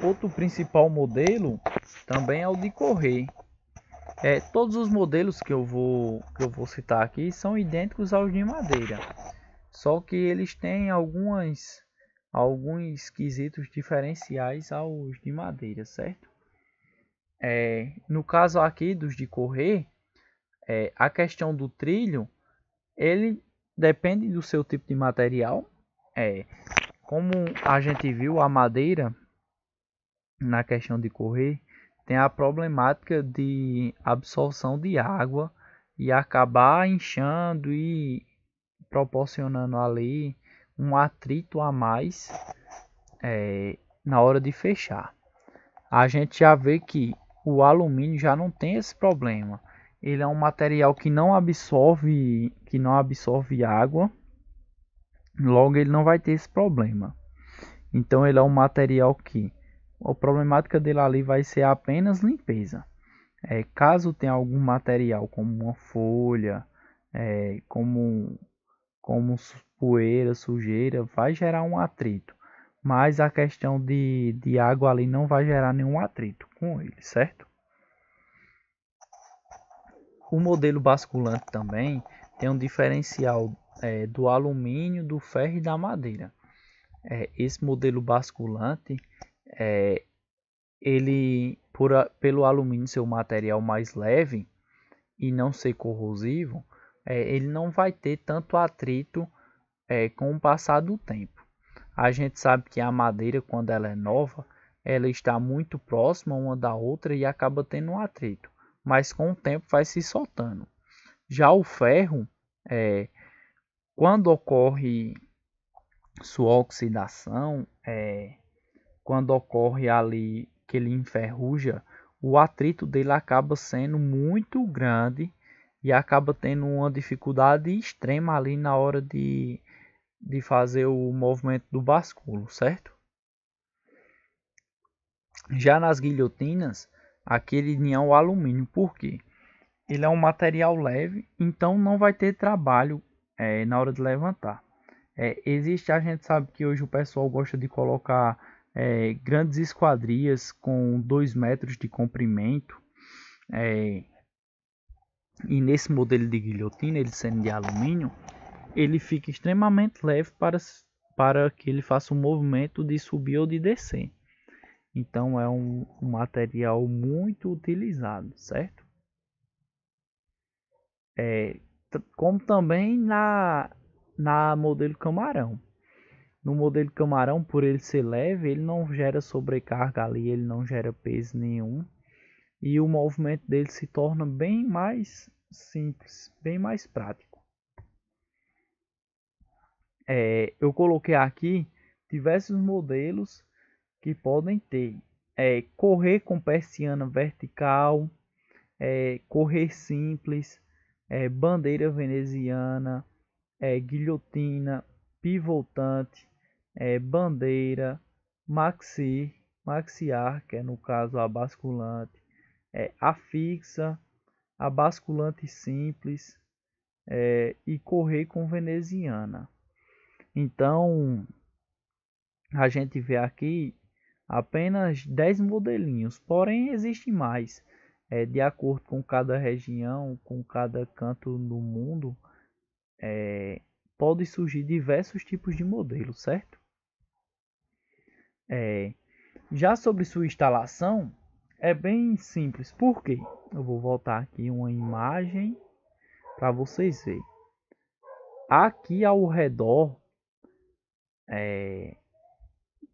Outro principal modelo também é o de correr. Todos os modelos que eu vou citar aqui são idênticos aos de madeira, só que eles têm alguns quesitos diferenciais aos de madeira, certo? No caso aqui dos de correr, a questão do trilho, ele depende do seu tipo de material. Como a gente viu, a madeira, na questão de correr, tem a problemática de absorção de água e acabar inchando e proporcionando ali um atrito a mais na hora de fechar. A gente já vê que o alumínio já não tem esse problema. Ele é um material que não absorve água, logo ele não vai ter esse problema. Então ele é um material que a problemática dele ali vai ser apenas limpeza. Caso tenha algum material como uma folha, como poeira, sujeira, vai gerar um atrito. Mas a questão de água ali não vai gerar nenhum atrito com ele, certo? O modelo basculante também tem um diferencial do alumínio, do ferro e da madeira. Esse modelo basculante, ele pelo alumínio ser um material mais leve e não ser corrosivo, ele não vai ter tanto atrito com o passar do tempo. A gente sabe que a madeira, quando ela é nova, ela está muito próxima uma da outra e acaba tendo um atrito, mas com o tempo vai se soltando. Já o ferro, quando ocorre sua oxidação, quando ocorre ali que ele enferruja, o atrito dele acaba sendo muito grande e acaba tendo uma dificuldade extrema ali na hora de fazer o movimento do basculo, certo? Já nas guilhotinas, aquele é o alumínio, por quê? Ele é um material leve, então não vai ter trabalho na hora de levantar. A gente sabe que hoje o pessoal gosta de colocar grandes esquadrias com 2 metros de comprimento, e nesse modelo de guilhotina, ele sendo de alumínio, ele fica extremamente leve para que ele faça um movimento de subir ou de descer. Então é um material muito utilizado, certo? Como também na modelo camarão. No modelo camarão, por ele ser leve, ele não gera sobrecarga ali, ele não gera peso nenhum. E o movimento dele se torna bem mais simples, bem mais prático. Eu coloquei aqui diversos modelos que podem ter. Correr com persiana vertical, correr simples, bandeira veneziana, guilhotina, pivotante, bandeira, maxiar, que é no caso a basculante, a fixa, a basculante simples, e correr com veneziana. Então a gente vê aqui apenas 10 modelinhos, porém existem mais. De acordo com cada região, com cada canto do mundo, pode surgir diversos tipos de modelos, certo? Já sobre sua instalação, é bem simples. Por quê? Eu vou voltar aqui uma imagem para vocês verem. Aqui ao redor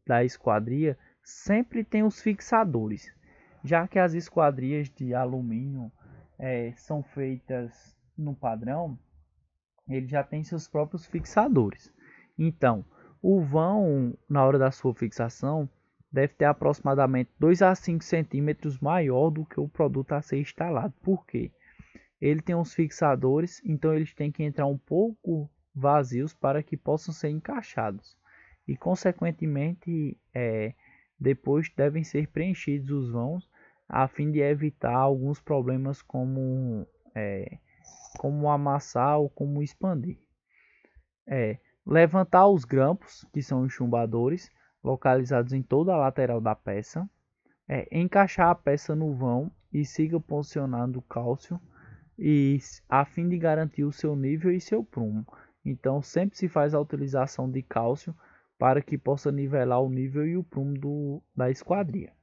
da esquadria sempre tem os fixadores, já que as esquadrias de alumínio são feitas no padrão, ele já tem seus próprios fixadores. Então, o vão, na hora da sua fixação, deve ter aproximadamente 2 a 5 centímetros maior do que o produto a ser instalado. Por quê? Ele tem os fixadores, então eles têm que entrar um pouco vazios para que possam ser encaixados. E, consequentemente, depois devem ser preenchidos os vãos, a fim de evitar alguns problemas como amassar ou como expandir. Levantar os grampos, que são os chumbadores. localizados em toda a lateral da peça. Encaixar a peça no vão e siga posicionando o cálcio a fim de garantir o seu nível e seu prumo. Então sempre se faz a utilização de cálcio para que possa nivelar o nível e o prumo da esquadria.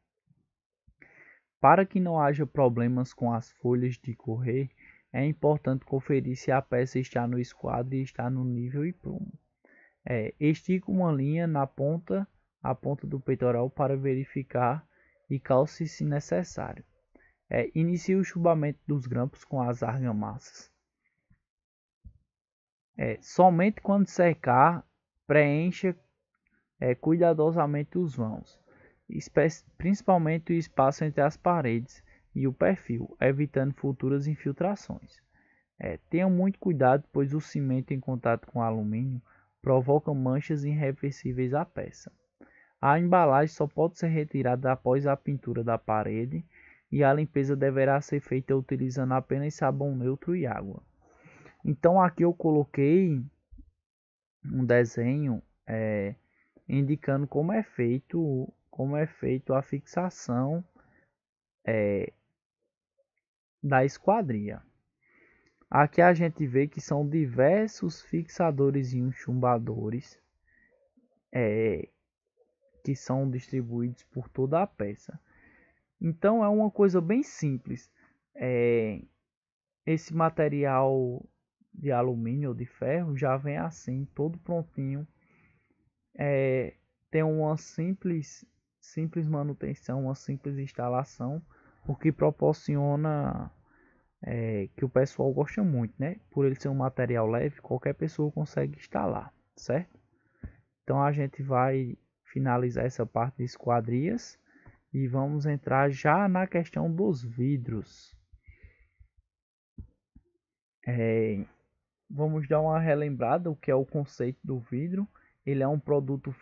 Para que não haja problemas com as folhas de correr, é importante conferir se a peça está no esquadro e está no nível e prumo. Estica uma linha na ponta, a ponta do peitoral para verificar e calce se necessário. Inicie o chubamento dos grampos com as argamassas. Somente quando secar, preencha cuidadosamente os vãos, principalmente o espaço entre as paredes e o perfil, evitando futuras infiltrações. Tenha muito cuidado, pois o cimento em contato com o alumínio provoca manchas irreversíveis à peça. A embalagem só pode ser retirada após a pintura da parede e a limpeza deverá ser feita utilizando apenas sabão neutro e água. Então aqui eu coloquei um desenho indicando como é feito a fixação da esquadria. Aqui a gente vê que são diversos fixadores e chumbadores que são distribuídos por toda a peça. Então é uma coisa bem simples. Esse material de alumínio ou de ferro já vem assim, todo prontinho. Tem uma simples manutenção, uma simples instalação, o que proporciona que o pessoal gosta muito, né? Por ele ser um material leve, qualquer pessoa consegue instalar, certo? Então a gente vai finalizar essa parte de esquadrias e vamos entrar já na questão dos vidros. Vamos dar uma relembrada o que é o conceito do vidro. Ele é um produto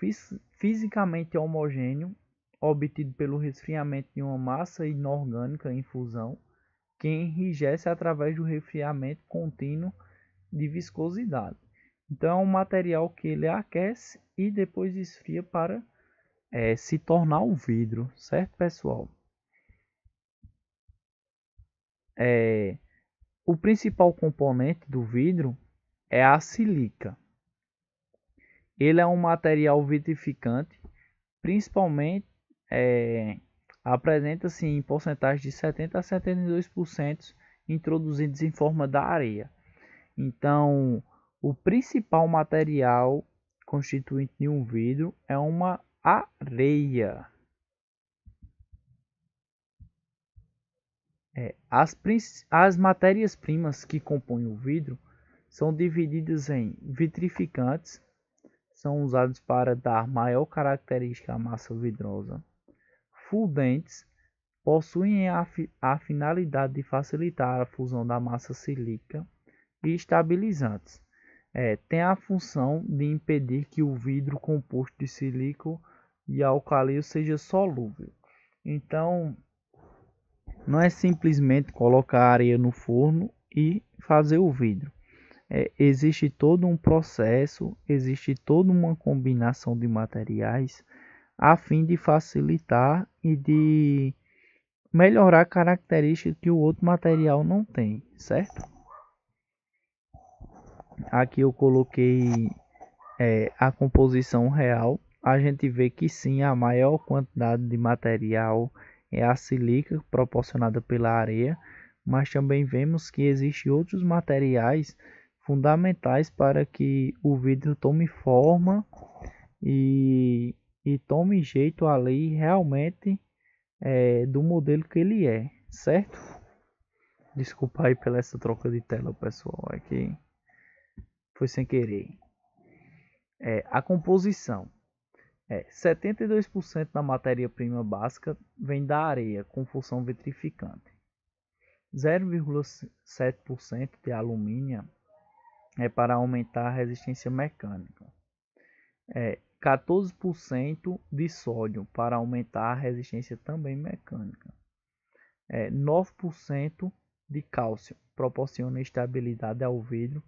fisicamente homogêneo, obtido pelo resfriamento de uma massa inorgânica em fusão, que enrijece através do resfriamento contínuo de viscosidade. Então é um material que ele aquece e depois esfria para se tornar um vidro, certo, pessoal? O principal componente do vidro é a sílica. Ele é um material vitrificante, principalmente apresenta-se em porcentagem de 70 a 72% introduzidos em forma da areia. Então, o principal material constituinte de um vidro é uma areia. As matérias-primas que compõem o vidro são divididas em vitrificantes, são usados para dar maior característica à massa vidrosa. Fundentes, possuem a finalidade de facilitar a fusão da massa sílica. E estabilizantes, tem a função de impedir que o vidro composto de sílico e alcalino seja solúvel. Então, não é simplesmente colocar areia no forno e fazer o vidro. Existe todo um processo, existe toda uma combinação de materiais a fim de facilitar e de melhorar características que o outro material não tem, certo? Aqui eu coloquei a composição real. A gente vê que sim, a maior quantidade de material é a sílica proporcionada pela areia, mas também vemos que existem outros materiais fundamentais para que o vidro tome forma e tome jeito ali realmente do modelo que ele é, certo? Desculpa aí pela essa troca de tela, pessoal, aqui foi sem querer. A composição. 72% da matéria-prima básica vem da areia com função vitrificante. 0,7% de alumínio é para aumentar a resistência mecânica. 14% de sódio para aumentar a resistência também mecânica. 9% de cálcio proporciona estabilidade ao vidro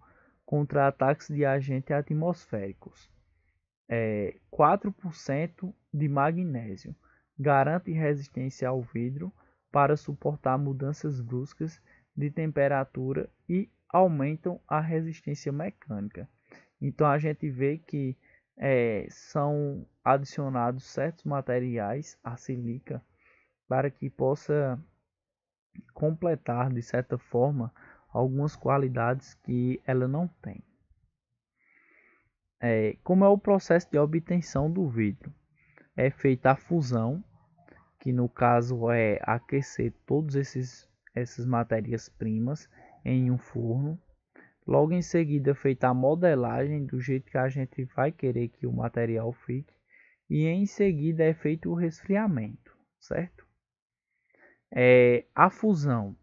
contra ataques de agentes atmosféricos. 4% de magnésio. Garante resistência ao vidro para suportar mudanças bruscas de temperatura e aumentam a resistência mecânica. Então a gente vê que são adicionados certos materiais à silica para que possa completar de certa forma algumas qualidades que ela não tem. Como é o processo de obtenção do vidro? É feita a fusão, que no caso é aquecer todos essas matérias-primas em um forno. Logo em seguida é feita a modelagem do jeito que a gente vai querer que o material fique. E em seguida é feito o resfriamento, certo? A fusão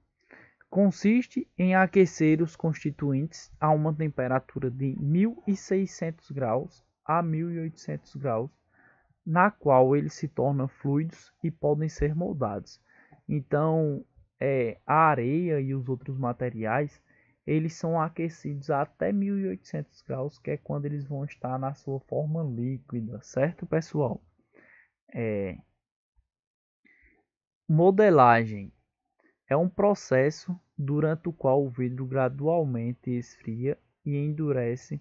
consiste em aquecer os constituintes a uma temperatura de 1600 graus a 1800 graus, na qual eles se tornam fluidos e podem ser moldados. Então, a areia e os outros materiais, eles são aquecidos até 1800 graus, que é quando eles vão estar na sua forma líquida, certo, pessoal? Modelagem é um processo durante o qual o vidro gradualmente esfria e endurece,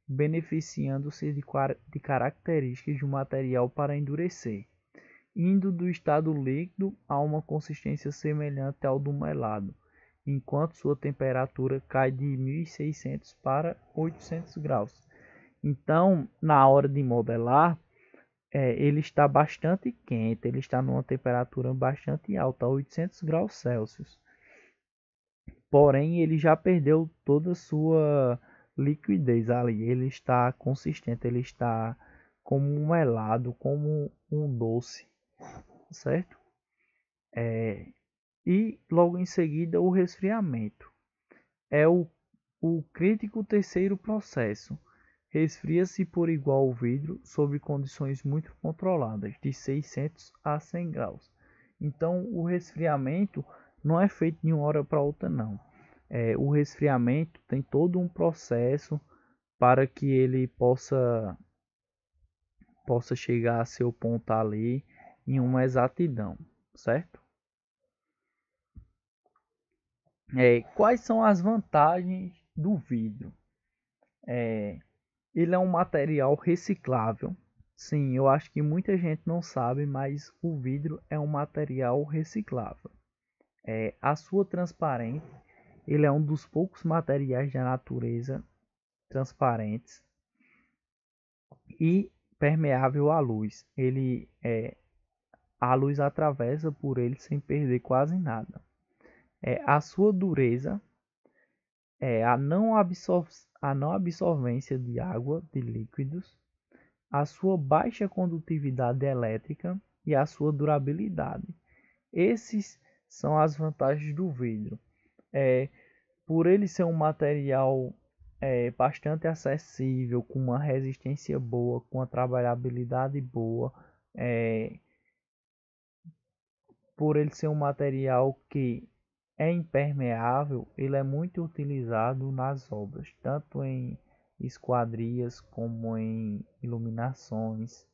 beneficiando-se de características de um material para endurecer, indo do estado líquido a uma consistência semelhante ao do melado, enquanto sua temperatura cai de 1600 para 800 graus. Então, na hora de modelar, ele está bastante quente, ele está numa temperatura bastante alta, 800 graus Celsius. Porém, ele já perdeu toda a sua liquidez ali. Ele está consistente, ele está como um melado, como um doce, certo? E logo em seguida o resfriamento. É o crítico terceiro processo. Resfria-se por igual o vidro sob condições muito controladas, de 600 a 100 graus. Então, o resfriamento não é feito de uma hora para outra, não. O resfriamento tem todo um processo para que ele possa chegar a seu ponto ali em uma exatidão, certo? Quais são as vantagens do vidro? Ele é um material reciclável. Sim, eu acho que muita gente não sabe, mas o vidro é um material reciclável. A sua transparência, ele é um dos poucos materiais da natureza transparentes e permeável à luz. A luz atravessa por ele sem perder quase nada. A sua dureza, a não absorvência de água, de líquidos, a sua baixa condutividade elétrica e a sua durabilidade. Esses são as vantagens do vidro. Por ele ser um material bastante acessível, com uma resistência boa, com uma trabalhabilidade boa, por ele ser um material que é impermeável, ele é muito utilizado nas obras, tanto em esquadrias como em iluminações.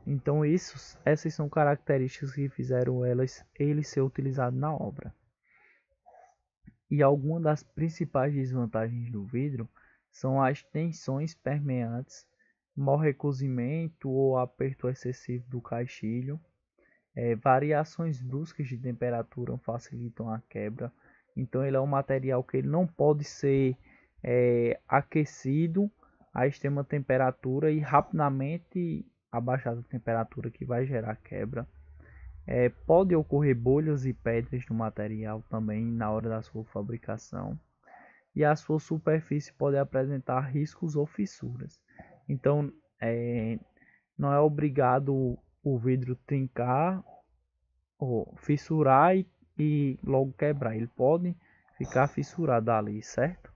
Então essas são características que fizeram ele ser utilizado na obra. E algumas das principais desvantagens do vidro são as tensões permeantes, mau recozimento ou aperto excessivo do caixilho, variações bruscas de temperatura facilitam a quebra. Então ele é um material que ele não pode ser aquecido a extrema temperatura e rapidamente abaixar a temperatura, que vai gerar quebra. Pode ocorrer bolhas e pedras no material também na hora da sua fabricação. E a sua superfície pode apresentar riscos ou fissuras. Então, não é obrigado o vidro trincar ou fissurar e logo quebrar. Ele pode ficar fissurado ali, certo?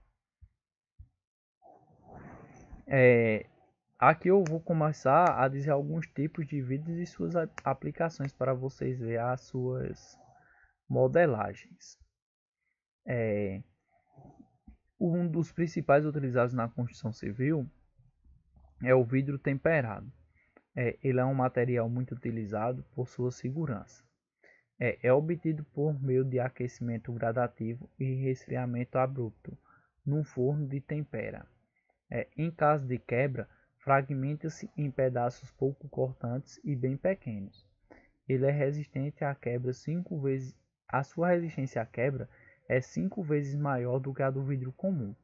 Aqui eu vou começar a dizer alguns tipos de vidros e suas aplicações para vocês verem as suas modelagens. Um dos principais utilizados na construção civil é o vidro temperado. Ele é um material muito utilizado por sua segurança. É obtido por meio de aquecimento gradativo e resfriamento abrupto num forno de tempera. Em caso de quebra, fragmenta-se em pedaços pouco cortantes e bem pequenos. Ele é resistente à quebra 5 vezes. A sua resistência à quebra é 5 vezes maior do que a do vidro comum.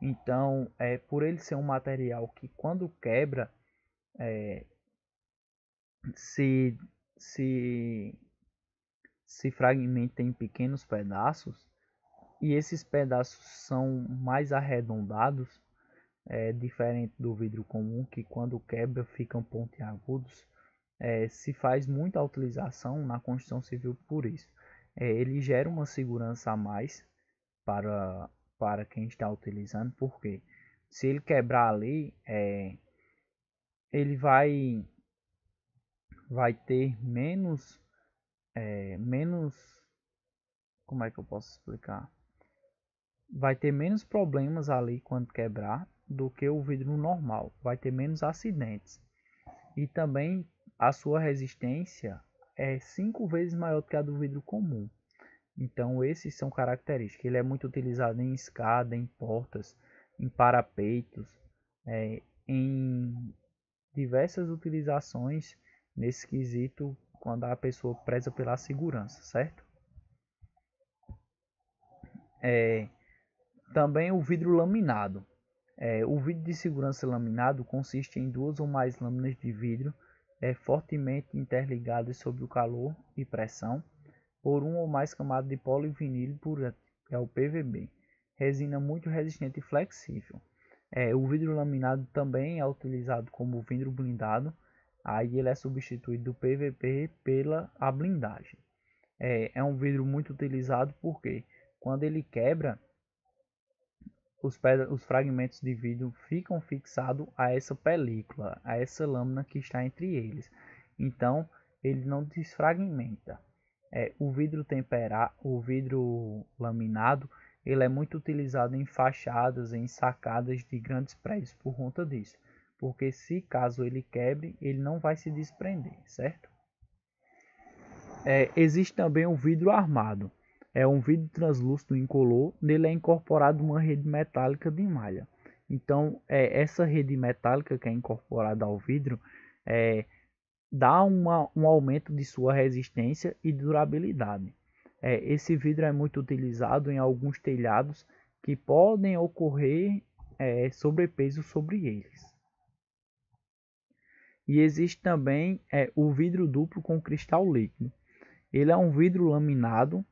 Então, por ele ser um material que quando quebra, se, se, se fragmenta em pequenos pedaços, e esses pedaços são mais arredondados, diferente do vidro comum, que quando quebra ficam pontiagudos. Se faz muita utilização na construção civil por isso. Ele gera uma segurança a mais para, para quem está utilizando, porque se ele quebrar ali, ele vai ter menos, como é que eu posso explicar? Vai ter menos problemas ali quando quebrar do que o vidro normal, vai ter menos acidentes. E também a sua resistência é 5 vezes maior do que a do vidro comum. Então esses são características. Ele é muito utilizado em escada, em portas, em parapeitos, em diversas utilizações nesse quesito quando a pessoa preza pela segurança, certo? É, Também o vidro laminado. O vidro de segurança laminado consiste em duas ou mais lâminas de vidro fortemente interligadas sob o calor e pressão por uma ou mais camadas de polivinilo purante, que é o PVB, resina muito resistente e flexível. O vidro laminado também é utilizado como vidro blindado, aí ele é substituído do PVP pela a blindagem. É um vidro muito utilizado porque quando ele quebra, os fragmentos de vidro ficam fixados a essa película, a essa lâmina que está entre eles. Então, ele não desfragmenta. O vidro laminado, ele é muito utilizado em fachadas, em sacadas de grandes prédios por conta disso. Porque se caso ele quebre, ele não vai se desprender, certo? Existe também o vidro armado. É um vidro translúcido incolor, nele é incorporado uma rede metálica de malha. Então, essa rede metálica que é incorporada ao vidro dá um aumento de sua resistência e durabilidade. Esse vidro é muito utilizado em alguns telhados que podem ocorrer sobrepeso sobre eles. E existe também o vidro duplo com cristal líquido. Ele é um vidro laminado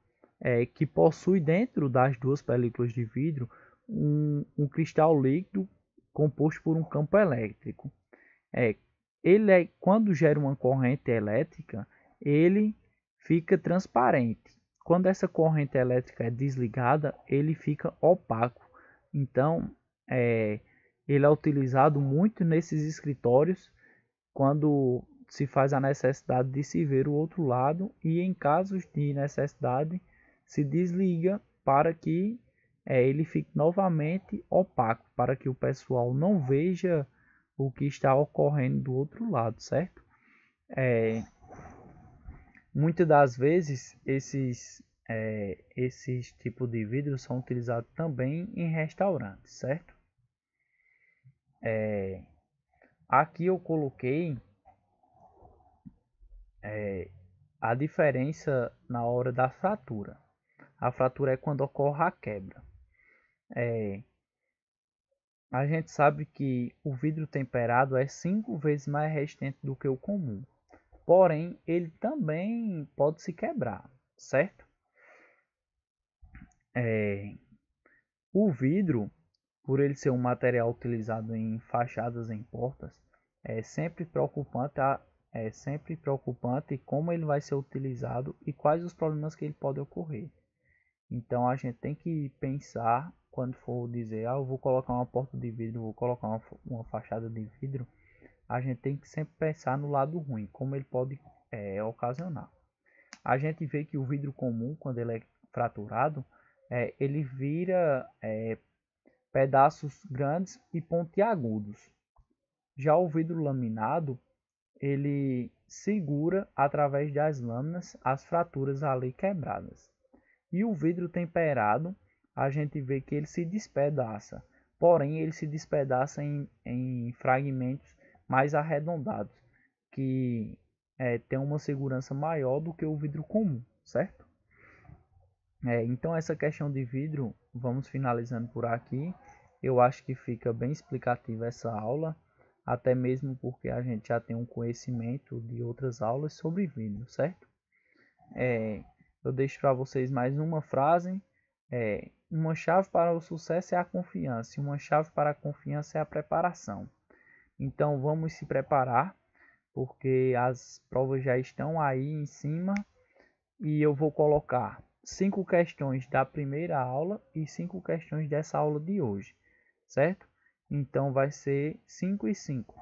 que possui dentro das duas películas de vidro um cristal líquido composto por um campo elétrico. Quando gera uma corrente elétrica, ele fica transparente. Quando essa corrente elétrica é desligada, ele fica opaco. Então, ele é utilizado muito nesses escritórios quando se faz a necessidade de se ver o outro lado e em casos de necessidade se desliga para que ele fique novamente opaco, para que o pessoal não veja o que está ocorrendo do outro lado, certo? Muitas das vezes esses tipos de vidros são utilizados também em restaurantes, certo? Aqui eu coloquei a diferença na hora da fratura. A fratura é quando ocorre a quebra. A gente sabe que o vidro temperado é 5 vezes mais resistente do que o comum. Porém, ele também pode se quebrar, certo? O vidro, por ele ser um material utilizado em fachadas em portas, é sempre preocupante como ele vai ser utilizado e quais os problemas que ele pode ocorrer. Então a gente tem que pensar quando for dizer, eu vou colocar uma porta de vidro, vou colocar uma fachada de vidro, a gente tem que sempre pensar no lado ruim, como ele pode ocasionar. A gente vê que o vidro comum, quando ele é fraturado, ele vira pedaços grandes e pontiagudos. Já o vidro laminado, ele segura através das lâminas as fraturas ali quebradas. E o vidro temperado, a gente vê que ele se despedaça, porém ele se despedaça em fragmentos mais arredondados, que tem uma segurança maior do que o vidro comum, certo? Então essa questão de vidro, vamos finalizando por aqui. Eu acho que fica bem explicativa essa aula, até mesmo porque a gente já tem um conhecimento de outras aulas sobre vidro, certo? Eu deixo para vocês mais uma frase. Uma chave para o sucesso é a confiança, e uma chave para a confiança é a preparação. Então vamos se preparar, porque as provas já estão aí em cima e eu vou colocar 5 questões da primeira aula e 5 questões dessa aula de hoje, certo? Então vai ser 5 e 5.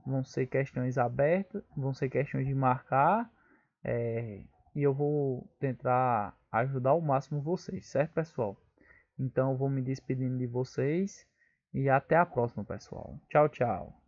Vão ser questões abertas, vão ser questões de marcar, e eu vou tentar ajudar ao máximo vocês, certo, pessoal? Então eu vou me despedindo de vocês e até a próxima, pessoal. Tchau, tchau.